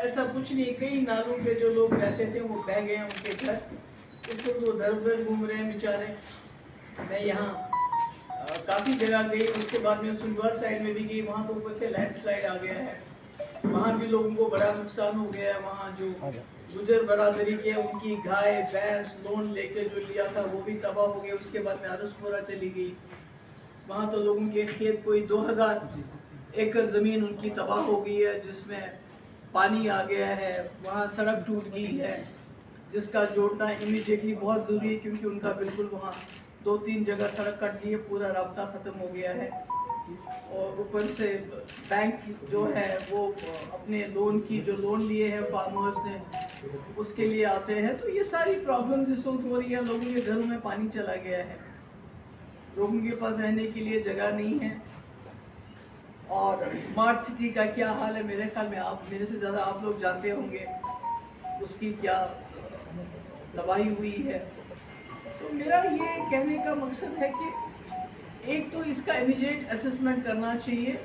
ऐसा कुछ नहीं, कई नालों पे जो लोग रहते थे वो बह गए हैं उनके घर, इस वक्त वो दर दर घूम रहे हैं बेचारे। मैं यहाँ काफ़ी जगह गई, उसके बाद में सुलवार साइड में भी गई, वहाँ तो ऊपर से लैंडस्लाइड आ गया है, वहाँ भी लोगों को बड़ा नुकसान हो गया है। वहाँ जो गुजर बरादरी के उनकी गाय भैंस लोन लेके जो लिया था वो भी तबाह हो गया, उसके बाद में अरसपुरा चली गई। वहाँ तो लोगों के खेत कोई 2000 एकड़ ज़मीन उनकी तबाह हो गई है, जिसमें पानी आ गया है। वहाँ सड़क टूट गई है, जिसका जोड़ना इमीडिएटली बहुत ज़रूरी है, क्योंकि उनका बिल्कुल वहाँ 2-3 जगह सड़क कट गई है, पूरा रास्ता ख़त्म हो गया है। और ऊपर से बैंक जो है वो अपने लोन की जो लोन लिए हैं फार्मर्स ने उसके लिए आते हैं। तो ये सारी प्रॉब्लम्स इस वक्त हो रही है, लोगों के घरों में पानी चला गया है, लोगों के पास रहने के लिए जगह नहीं है। और स्मार्ट सिटी का क्या हाल है, मेरे ख्याल में आप मेरे से ज़्यादा आप लोग जानते होंगे उसकी क्या तबाही हुई है। तो मेरा ये कहने का मकसद है कि एक तो इसका इमीडिएट असेसमेंट करना चाहिए,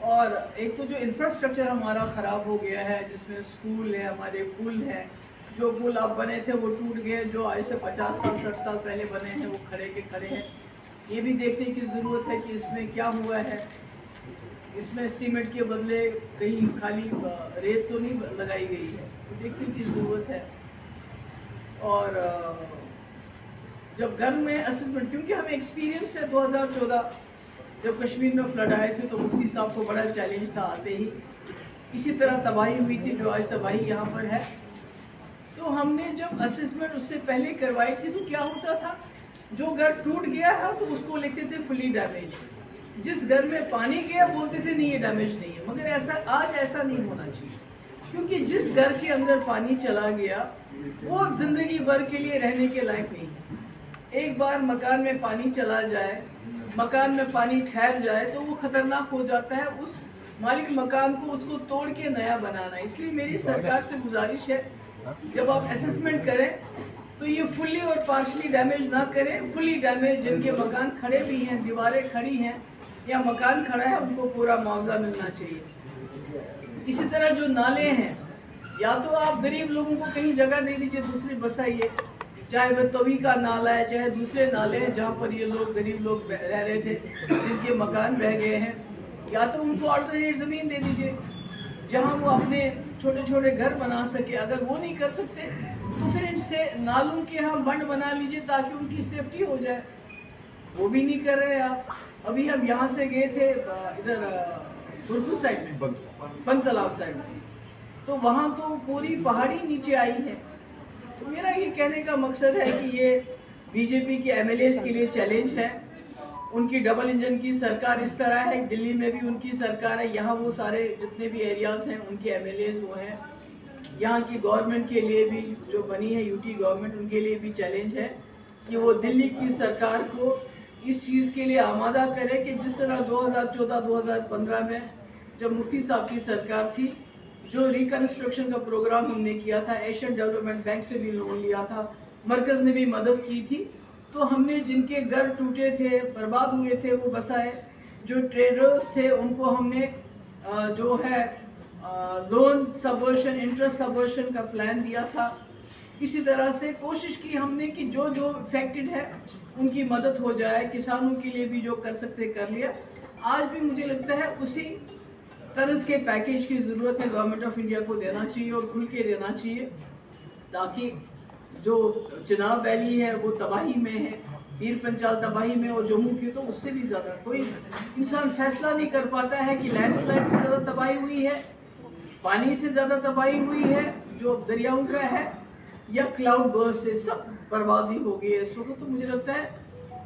और एक तो जो इंफ्रास्ट्रक्चर हमारा ख़राब हो गया है, जिसमें स्कूल है, हमारे पुल हैं, जो पुल अब बने थे वो टूट गए, जो आज से 50 साल 60 साल पहले बने हैं वो खड़े के खड़े हैं। ये भी देखने की ज़रूरत है कि इसमें क्या हुआ है, इसमें सीमेंट के बदले कहीं खाली रेत तो नहीं लगाई गई है, तो देखने की ज़रूरत है। और जब घर में असेसमेंट, क्योंकि हमें एक्सपीरियंस है 2014 जब कश्मीर में फ्लड आए थे तो मुफ्ती साहब को बड़ा चैलेंज था, आते ही इसी तरह तबाही हुई थी जो आज तबाही यहाँ पर है। तो हमने जब असेसमेंट उससे पहले करवाई थी तो क्या होता था, जो घर टूट गया है तो उसको लिखते थे फुली डैमेज, जिस घर में पानी गया बोलते थे नहीं ये डैमेज नहीं है। मगर ऐसा आज ऐसा नहीं होना चाहिए, क्योंकि जिस घर के अंदर पानी चला गया वो जिंदगी भर के लिए रहने के लायक नहीं है। एक बार मकान में पानी चला जाए, मकान में पानी ठहर जाए तो वो खतरनाक हो जाता है उस मालिक मकान को, उसको तोड़ के नया बनाना। इसलिए मेरी सरकार से गुजारिश है, जब आप असेसमेंट करें तो ये फुल्ली और पार्शली डैमेज ना करें। फुल्ली डैमेज जिनके मकान खड़े भी हैं, दीवारें खड़ी हैं या मकान खड़ा है, उनको पूरा मुआवजा मिलना चाहिए। इसी तरह जो नाले हैं, या तो आप गरीब लोगों को कहीं जगह दे दीजिए, दूसरी बसाइए, चाहे वह तवी का नाला है चाहे दूसरे नाले हैं जहाँ पर ये लोग गरीब लोग रह रहे थे, जिनके मकान बह गए हैं, या तो उनको अल्टरनेट ज़मीन दे दीजिए जहाँ वो अपने छोटे छोटे घर बना सके। अगर वो नहीं कर सकते तो फिर इनसे नालों के हम बंड बना लीजिए ताकि उनकी सेफ्टी हो जाए। वो भी नहीं कर रहे आप। अभी हम यहाँ से गए थे इधर बुरदू साइड में, बंद तालाब साइड में, तो वहाँ तो पूरी पहाड़ी नीचे आई है। तो मेरा ये कहने का मकसद है कि ये बीजेपी के एमएलएस के लिए चैलेंज है। उनकी डबल इंजन की सरकार इस तरह है, दिल्ली में भी उनकी सरकार है, यहाँ वो सारे जितने भी एरियाज हैं उनके एमएलएस वो हैं। यहाँ की गवर्नमेंट के लिए भी जो बनी है यूटी गवर्नमेंट, उनके लिए भी चैलेंज है कि वो दिल्ली की सरकार को इस चीज़ के लिए आमादा करे कि जिस तरह 2014-2015 में जब मुफ्ती साहब की सरकार थी, जो रिकन्स्ट्रक्शन का प्रोग्राम हमने किया था, एशियन डेवलपमेंट बैंक से भी लोन लिया था, मरकज़ ने भी मदद की थी, तो हमने जिनके घर टूटे थे, बर्बाद हुए थे, वो बसाए। जो ट्रेडर्स थे उनको हमने जो है लोन सबवर्शन, इंटरेस्ट सबवर्शन का प्लान दिया था। इसी तरह से कोशिश की हमने कि जो जो इफेक्टेड है उनकी मदद हो जाए। किसानों के लिए भी जो कर सकते कर लिया। आज भी मुझे लगता है उसी तरह के पैकेज की ज़रूरत है, गवर्नमेंट ऑफ इंडिया को देना चाहिए और खुल के देना चाहिए, ताकि जो चिनाब वैली है वो तबाही में है, पीर पंचाल तबाही में, और जम्मू की तो उससे भी ज़्यादा। कोई इंसान फैसला नहीं कर पाता है कि लैंडस्लाइड से ज़्यादा तबाही हुई है, पानी से ज़्यादा तबाही हुई है जो दरियाओं का है, या क्लाउड बर्स्ट से सब बर्बादी हो गई है इस वक्त। तो मुझे लगता है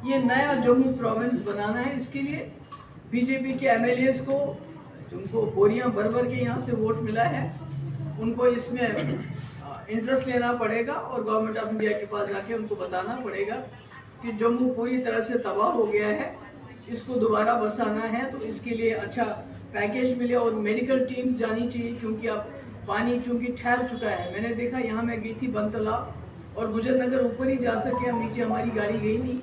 ये नया जम्मू प्रोविंस बनाना है। इसके लिए बीजेपी के एमएलएस को, जिनको बोरियां भर भर के यहाँ से वोट मिला है, उनको इसमें इंटरेस्ट लेना पड़ेगा और गवर्नमेंट ऑफ इंडिया के पास जाके उनको बताना पड़ेगा कि जम्मू पूरी तरह से तबाह हो गया है, इसको दोबारा बसाना है। तो इसके लिए अच्छा पैकेज मिले और मेडिकल टीम्स जानी चाहिए, क्योंकि अब पानी चूँकि ठहर चुका है। मैंने देखा, यहाँ मैं गई थी बंद तालाब और गुजर नगर ऊपर ही जा सके हम, नीचे हमारी गाड़ी गई नहीं।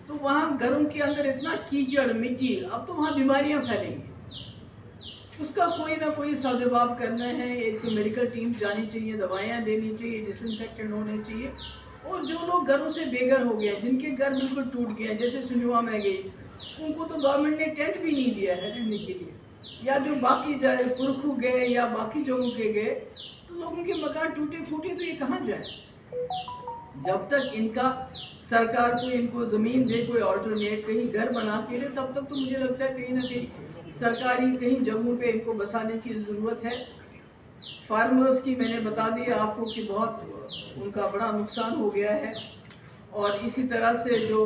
तो वहाँ घरों के अंदर इतना कीचड़ मिट्टी, अब तो वहाँ बीमारियाँ फैलेंगी। उसका कोई ना कोई सदभाव करना है। एक तो मेडिकल टीम जानी चाहिए, दवाइयाँ देनी चाहिए, डिसइंफेक्टेंट होने चाहिए। और जो लोग घरों से बेघर हो गए, जिनके घर बिल्कुल टूट गए, जैसे सुनवा में गई, उनको तो गवर्नमेंट ने टेंट भी नहीं दिया है रहने के लिए। या जो बाकी पुरखू गए या बाकी जगहों के गए, तो लोगों के मकान टूटे फूटे, तो ये कहाँ जाए? जब तक इनका सरकार को इनको जमीन दे, कोई ऑल्टरनेट कहीं घर बना के दे, तब तक तो मुझे लगता है कहीं ना कहीं सरकारी कहीं जगहों पे इनको बसाने की ज़रूरत है। फार्मर्स की मैंने बता दिया आपको कि बहुत उनका बड़ा नुकसान हो गया है। और इसी तरह से जो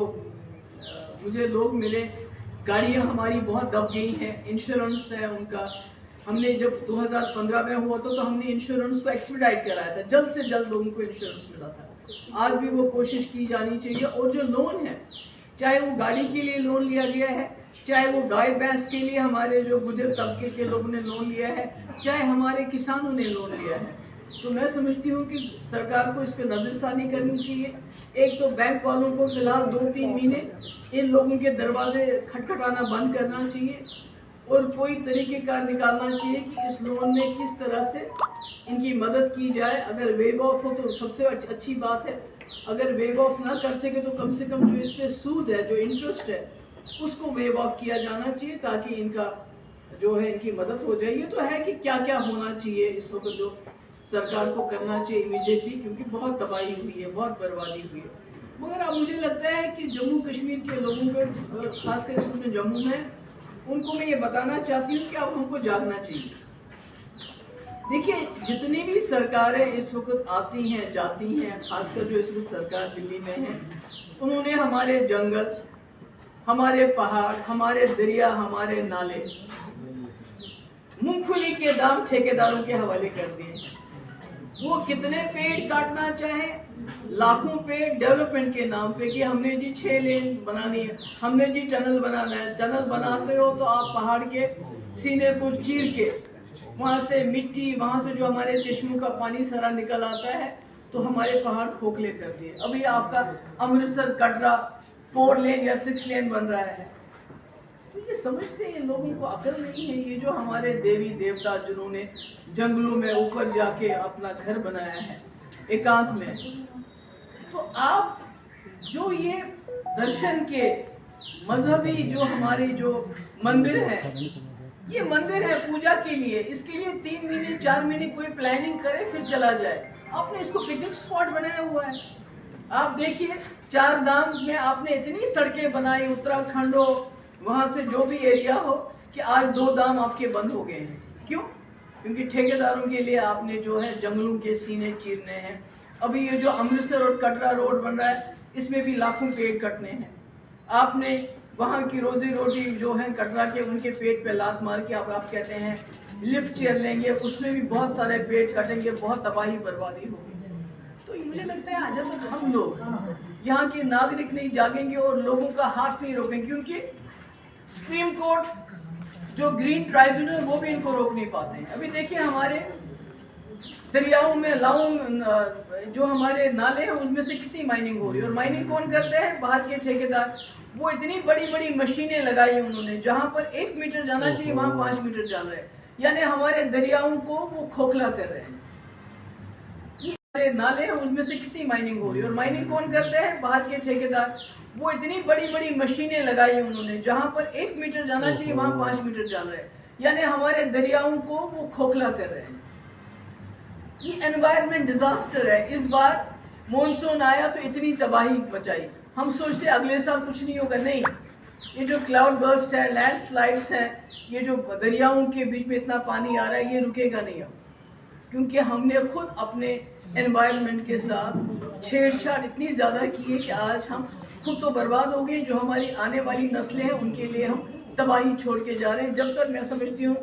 मुझे लोग मिले, गाड़ियां हमारी बहुत दब गई हैं, इंश्योरेंस है उनका। हमने जब 2015 में हुआ तो हमने इंश्योरेंस को एक्सपीडाइट कराया था, जल्द से जल्द लोगों को इंश्योरेंस मिला था। आज भी वो कोशिश की जानी चाहिए। और जो लोन है, चाहे वो गाड़ी के लिए लोन लिया गया है, चाहे वो गाय भैंस के लिए हमारे जो गुजर तबके के लोगों ने लोन लिया है, चाहे हमारे किसानों ने लोन लिया है, तो मैं समझती हूँ कि सरकार को इस पर नजरसानी करनी चाहिए। एक तो बैंक वालों को फिलहाल 2-3 महीने इन लोगों के दरवाजे खटखटाना बंद करना चाहिए और कोई तरीकेकार निकालना चाहिए कि इस लोन में किस तरह से इनकी मदद की जाए। अगर वेव ऑफ हो तो सबसे अच्छी बात है, अगर वेव ऑफ ना कर सके तो कम से कम जो इस पे सूद है, जो इंटरेस्ट है, उसको वेव ऑफ किया जाना चाहिए, ताकि इनका जो है इनकी मदद हो जाए। ये तो है कि क्या क्या होना चाहिए इस वक्त जो सरकार को करना चाहिए इमीडिएटली, क्योंकि बहुत तबाही हुई है, बहुत बर्बादी हुई है। मगर अब मुझे लगता है कि जम्मू कश्मीर के लोगों को, खासकर इसमें जम्मू में, उनको मैं ये बताना चाहती हूँ कि अब हमको जागना चाहिए। देखिए, जितनी भी सरकारें इस वक्त आती हैं जाती हैं, खासकर जो इस वक्त सरकार दिल्ली में है, उन्होंने हमारे जंगल, हमारे पहाड़, हमारे दरिया, हमारे नाले, मूंगफली के दाम ठेकेदारों के हवाले कर दिए। वो कितने पेड़ काटना चाहे, लाखों पेड़ डेवलपमेंट के नाम पे, कि हमने जी 6 लेन बनानी है, हमने जी टनल बनाना है। टनल बनाते हो तो आप पहाड़ के सीने को चीर के वहां से मिट्टी, वहां से जो हमारे चश्मों का पानी सारा निकल आता है, तो हमारे पहाड़ खोखले कर दिए। अभी आपका अमृतसर कटरा 4 लेन या 6 लेन बन रहा है। तो ये समझते हैं, लोगों को अकल नहीं है। ये जो हमारे देवी देवता जिन्होंने जंगलों में ऊपर जाके अपना घर बनाया है एकांत में, तो आप जो ये दर्शन के मजहबी जो हमारे जो मंदिर है, ये मंदिर है पूजा के लिए, इसके लिए 3 महीने 4 महीने कोई प्लानिंग करे फिर चला जाए। आपने इसको पिकनिक स्पॉट बनाया हुआ है। आप देखिए, 4 धाम में आपने इतनी सड़कें बनाई, उत्तराखंड हो, वहां से जो भी एरिया हो, कि आज 2 धाम आपके बंद हो गए हैं। क्यों? क्योंकि ठेकेदारों के लिए आपने जो है जंगलों के सीने चीरने हैं। अभी ये जो अमृतसर और कटरा रोड बन रहा है, इसमें भी लाखों पेड़ कटने हैं। आपने वहां की रोजी रोटी जो है कटरा के, उनके पेट पे लात मार के आप कहते हैं लिफ्ट चेयर लेंगे, उसमें भी बहुत सारे पेड़ कटेंगे, बहुत तबाही बर्बादी होगी। तो मुझे लगता है जब तक हम लोग यहाँ के नागरिक नहीं जागेंगे और लोगों का हाथ नहीं रोकेंगे, क्योंकि सुप्रीम कोर्ट जो ग्रीन ट्राइब्यूनल, वो भी इनको रोक नहीं पाते हैं। अभी देखिए, हमारे दरियाओं में जो हमारे नाले हैं, उनमें से कितनी माइनिंग हो रही है। और माइनिंग कौन करते हैं? बाहर के ठेकेदार। वो इतनी बड़ी बड़ी मशीनें लगाई उन्होंने, जहां पर 1 मीटर जाना चाहिए वहां 5 मीटर जान रहे हैं, यानी हमारे दरियाओं को वो खोखला कर रहे हैं। ये नाले हैं, उनमें से कितनी माइनिंग हो रही है। और माइनिंग कौन करते हैं? बाहर के ठेकेदार। वो इतनी बड़ी बड़ी मशीनें लगाई उन्होंने, जहां पर 1 मीटर जाना चाहिए वहां 5 मीटर जान रहे हैं, यानी हमारे दरियाओं को वो खोखला कर रहे हैं। ये एनवायरमेंट डिजास्टर है। इस बार मॉनसून आया तो इतनी तबाही मचाई, हम सोचते अगले साल कुछ नहीं होगा। नहीं, ये जो क्लाउड बर्स्ट है, लैंडस्लाइड्स है, ये जो दरियाओं के बीच में इतना पानी आ रहा है, ये रुकेगा नहीं अब, क्योंकि हमने खुद अपने एनवायरनमेंट के साथ छेड़छाड़ इतनी ज़्यादा की है कि आज हम खुद तो बर्बाद हो गए, जो हमारी आने वाली नस्लें हैं उनके लिए हम तबाही छोड़ के जा रहे हैं। जब तक मैं समझती हूँ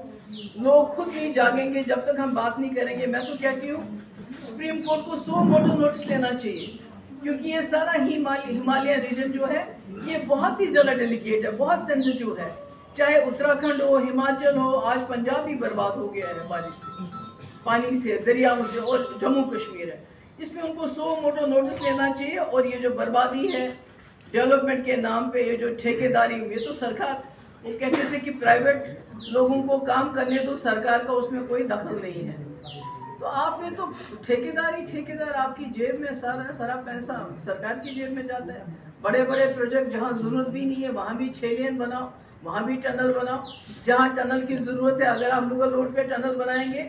लोग खुद नहीं जागेंगे, जब तक हम बात नहीं करेंगे, मैं तो कहती हूँ सुप्रीम कोर्ट को 100 मोटर नोटिस लेना चाहिए, क्योंकि ये सारा हिमालय रीजन जो है ये बहुत ही ज़्यादा डेलिकेट है, बहुत सेंसिटिव है। चाहे उत्तराखंड हो, हिमाचल हो, आज पंजाब भी बर्बाद हो गया है बारिश से, पानी से, दरियाओं से, और जम्मू कश्मीर है। इसमें उनको 100 मोटर नोटिस लेना चाहिए। और ये जो बर्बादी है डेवलपमेंट के नाम पे, ये जो ठेकेदारी, ये तो सरकार वो कहते थे कि प्राइवेट लोगों को काम करने दो, सरकार का उसमें कोई दखल नहीं है। तो आपने तो ठेकेदार, आपकी जेब में सारा पैसा सरकार की जेब में जाता है। बड़े बड़े प्रोजेक्ट जहाँ जरूरत भी नहीं है वहाँ भी 6 लेन बनाओ, वहाँ भी टनल बनाओ। जहाँ टनल की जरूरत है, अगर आप मुगल रोड पे टनल बनाएंगे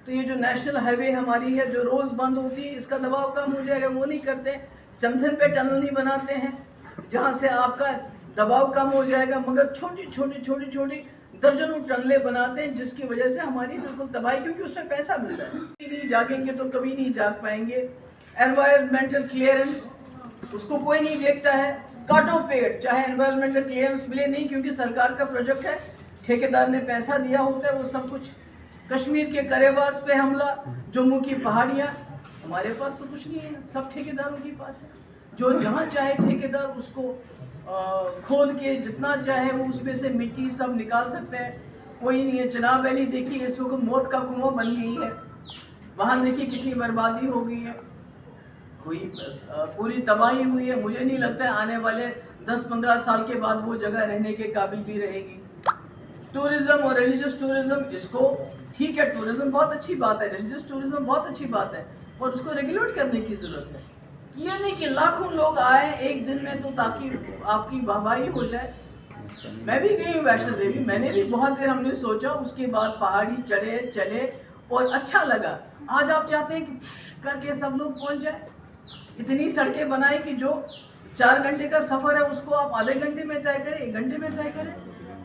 तो ये जो नेशनल हाईवे हमारी है जो रोज बंद होती है, इसका दबाव कम हो जाएगा। वो नहीं करते। समथन पे टनल नहीं बनाते हैं जहाँ से आपका दबाव कम हो जाएगा, मगर छोटी दर्जनों टनलें बनाते हैं, जिसकी वजह से हमारी बिल्कुल तबाही, क्योंकि उसमें पैसा मिलता है। नहीं जागेंगे तो कभी नहीं जाग पाएंगे। एनवायरमेंटल क्लियरेंस, उसको कोई नहीं देखता है। काटो पेड़, चाहे एनवायरमेंटल क्लियरेंस मिले नहीं, क्योंकि सरकार का प्रोजेक्ट है, ठेकेदार ने पैसा दिया होता है वो सब कुछ। कश्मीर के करेवास पे हमला, जम्मू की पहाड़ियाँ, हमारे पास तो कुछ नहीं है, सब ठेकेदारों के पास है। जो जहाँ चाहे ठेकेदार उसको खोद के जितना चाहे वो उसमें से मिट्टी सब निकाल सकते हैं, कोई नहीं है। चनाब वैली देखिए, इस वक्त मौत का कुआं बन गई है, वहाँ देखिए कितनी बर्बादी हो गई है, कोई पूरी तबाही हुई है। मुझे नहीं लगता है आने वाले 10-15 साल के बाद वो जगह रहने के काबिल भी रहेगी। टूरिज्म और रिलीजियस टूरिज्म, इसको ठीक है, टूरिज्म बहुत अच्छी बात है, रिलीजियस टूरिज्म बहुत अच्छी बात है, और उसको रेगुलेट करने की जरूरत है। ये नहीं कि लाखों लोग आए एक दिन में तो ताकि आपकी वाहवाही हो जाए। मैं भी गई हूँ वैष्णो देवी, मैंने भी बहुत देर हमने सोचा, उसके बाद पहाड़ी चले और अच्छा लगा। आज आप चाहते हैं कि करके सब लोग पहुंच जाए। इतनी सड़कें बनाई कि जो 4 घंटे का सफर है उसको आप आधे घंटे में तय करें, 1 घंटे में तय करें,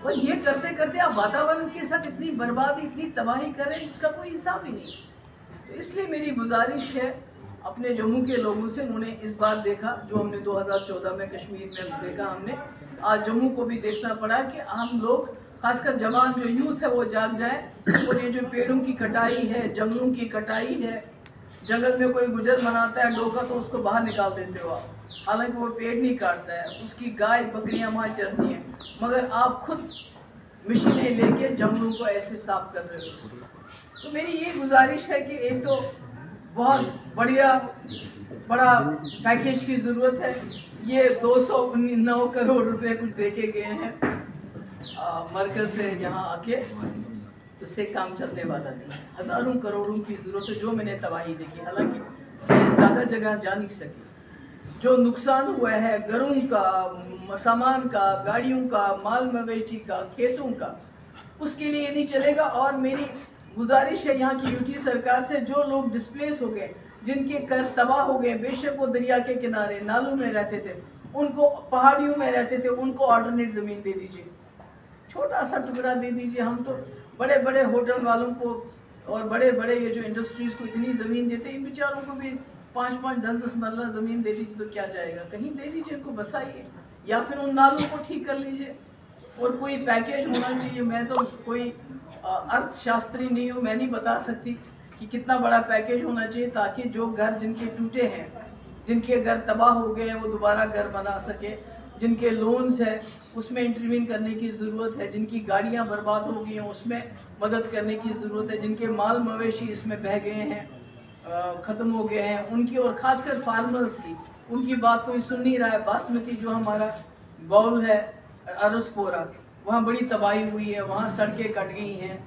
और ये करते करते आप वातावरण के साथ इतनी बर्बादी, इतनी तबाही करें जिसका कोई हिसाब ही नहीं। तो इसलिए मेरी गुजारिश है अपने जम्मू के लोगों से, उन्होंने इस बार देखा जो हमने 2014 में कश्मीर में देखा, हमने आज जम्मू को भी देखना पड़ा कि हम लोग, खासकर जवान जो यूथ है वो जाग जाए। और ये जो पेड़ों की कटाई है, जंगलों की कटाई है, जंगल में कोई गुजर बनाता है डोका तो उसको बाहर निकाल देते हो आप, हालांकि वो पेड़ नहीं काटता है, उसकी गाय बकरियां वहाँ चरती हैं, मगर आप खुद मशीनें लेके जंगलों को ऐसे साफ कर रहे हो। तो मेरी ये गुजारिश है कि एक तो बहुत बड़ा पैकेज की जरूरत है। ये 209 करोड़ रुपए कुछ देके गए हैं मरकज से यहाँ आके, उससे काम चलने वाला नहीं है। हजारों करोड़ों की जरूरत है। जो मैंने तबाही देखी, हालांकि ज्यादा जगह जा नहीं सकी, जो नुकसान हुआ है घरों का, सामान का, गाड़ियों का, माल मवेशी का, खेतों का, उसके लिए नहीं चलेगा। और मेरी गुजारिश है यहाँ की यूटी सरकार से, जो लोग डिस्प्लेस हो गए, जिनके घर तबाह हो गए, बेशक वो दरिया के किनारे नालों में रहते थे, उनको पहाड़ियों में रहते थे, उनको ऑल्टरनेट जमीन दे दीजिए, छोटा सा टुकड़ा दे दीजिए। हम तो बड़े बड़े होटल वालों को और बड़े बड़े ये जो इंडस्ट्रीज को इतनी जमीन देते हैं, इन बेचारों को भी 5-5, 10-10 मरला जमीन दे दीजिए तो क्या जाएगा, कहीं दे दीजिए, इनको बसाइए, या फिर उन नालों को ठीक कर लीजिए। और कोई पैकेज होना चाहिए। मैं तो कोई अर्थशास्त्री नहीं हूँ, मैं नहीं बता सकती कि कितना बड़ा पैकेज होना चाहिए ताकि जो घर जिनके टूटे हैं, जिनके घर तबाह हो गए हैं, वो दोबारा घर बना सके, जिनके लोन्स है उसमें इंटरवीन करने की ज़रूरत है, जिनकी गाड़ियाँ बर्बाद हो गई हैं उसमें मदद करने की ज़रूरत है, जिनके माल मवेशी इसमें बह गए हैं, ख़त्म हो गए हैं, उनकी, और ख़ासकर फार्मर्स की, उनकी बात कोई सुन नहीं रहा है। बासमती जो हमारा बाउल है अरसपोरा, वहाँ बड़ी तबाही हुई है, वहाँ सड़कें कट गई हैं।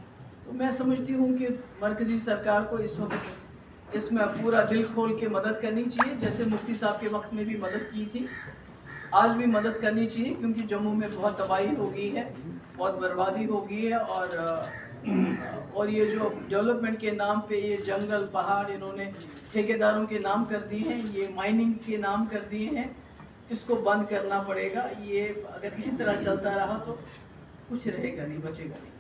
तो मैं समझती हूँ कि मरकज़ी सरकार को इस वक्त इसमें पूरा दिल खोल के मदद करनी चाहिए, जैसे मुफ्ती साहब के वक्त में भी मदद की थी, आज भी मदद करनी चाहिए, क्योंकि जम्मू में बहुत तबाही हो गई है, बहुत बर्बादी हो गई है। और ये जो डेवलपमेंट के नाम पे ये जंगल पहाड़ इन्होंने ठेकेदारों के नाम कर दिए हैं, ये माइनिंग के नाम कर दिए हैं, इसको बंद करना पड़ेगा। ये अगर इसी तरह चलता रहा तो कुछ रहेगा नहीं, बचेगा नहीं।